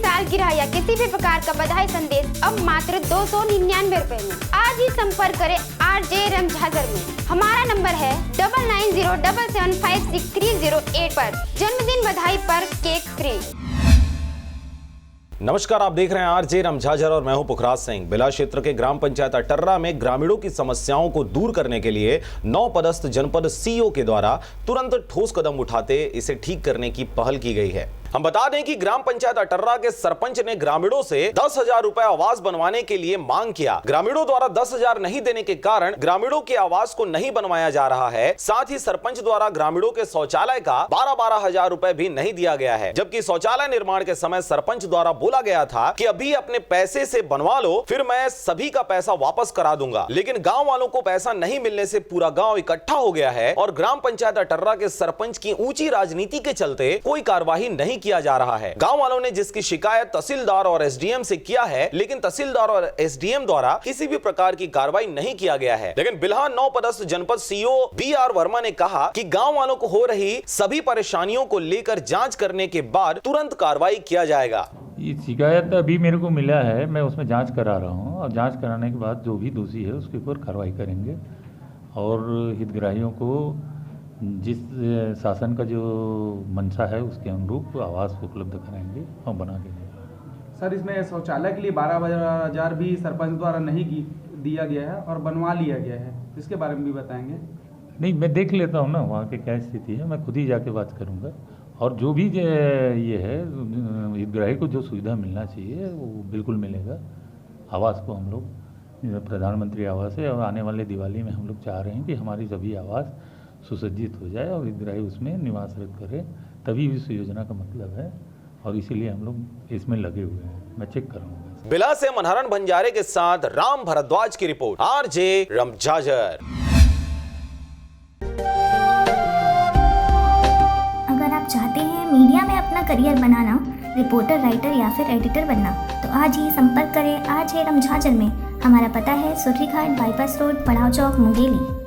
सालगिरह या किसी भी प्रकार का बधाई संदेश अब मात्र 299 रुपए में। आज ही संपर्क करें RJ रमझाजर में। हमारा नंबर है 9907756308 पर। जन्मदिन बधाई पर केक फ्री। नमस्कार, आप देख रहे हैं RJ रमझाजर और मैं हूं पुखराज सिंह। बिला क्षेत्र के ग्राम पंचायत अटर्रा में ग्रामीणों की समस्याओं को दूर करने के लिए नौ पदस्थ जनपद CO के द्वारा तुरंत ठोस कदम उठाते इसे ठीक करने की पहल की गई है। हम बता दें कि ग्राम पंचायत अटर्रा के सरपंच ने ग्रामीणों से 10,000 रुपए आवास बनवाने के लिए मांग किया। ग्रामीणों द्वारा 10,000 नहीं देने के कारण ग्रामीणों के आवास को नहीं बनवाया जा रहा है। साथ ही सरपंच द्वारा ग्रामीणों के शौचालय का 12,000 रुपए भी नहीं दिया गया है, जबकि शौचालय निर्माण के समय सरपंच द्वारा बोला गया था कि अभी अपने पैसे से बनवा लो, फिर मैं सभी का पैसा वापस करा दूंगा। लेकिन गाँव वालों को पैसा नहीं मिलने से पूरा गाँव इकट्ठा हो गया है और ग्राम पंचायत अटर्रा के सरपंच की ऊंची राजनीति के चलते कोई कार्यवाही नहीं किया जा रहा है। गांव वालों ने जिसकी शिकायत तहसीलदार और SDM से किया है, लेकिन तहसीलदार और SDM द्वारा किसी भी प्रकार की कार्रवाई नहीं किया गया है। लेकिन बिल्हा नौ पदस्थ जनपद CO BR वर्मा ने कहा कि गांव वालों को हो रही सभी परेशानियों को लेकर जांच करने के बाद तुरंत कार्रवाई किया जाएगा। ये शिकायत अभी मेरे को मिला है, मैं उसमें जांच करा रहा हूँ और जांच कराने के बाद जो भी दोषी है उसके ऊपर कार्रवाई करेंगे और हितग्राहियों को जिस शासन का जो मंशा है उसके अनुरूप आवास उपलब्ध कराएंगे और बना देंगे। सर, इसमें शौचालय के लिए 12,000 भी सरपंच द्वारा नहीं दिया गया है और बनवा लिया गया है, इसके बारे में भी बताएंगे? नहीं, मैं देख लेता हूँ ना वहाँ की क्या स्थिति है, मैं खुद ही जाके बात करूँगा और जो भी ये है हितग्राही को जो सुविधा मिलना चाहिए वो बिल्कुल मिलेगा। आवास को हम लोग प्रधानमंत्री आवास है और आने वाले दिवाली में हम लोग चाह रहे हैं कि हमारी सभी आवास सुसज्जित हो जाए और हितग्राही उसमें निवासरत करे, तभी इस योजना का मतलब है और इसीलिए हम लोग इसमें लगे हुए हैं। मैं चेक करूँगा। बिला से मनहरन बंजारे के साथ राम भरद्वाज की रिपोर्ट, RJ रमझाजर। अगर आप चाहते हैं मीडिया में अपना करियर बनाना, रिपोर्टर, राइटर या फिर एडिटर बनना, तो आज ही संपर्क करें RJ रमझाजर में। हमारा पता है सुर्रीघाट बाईपास रोड, पड़ाव चौक, मुंगेली।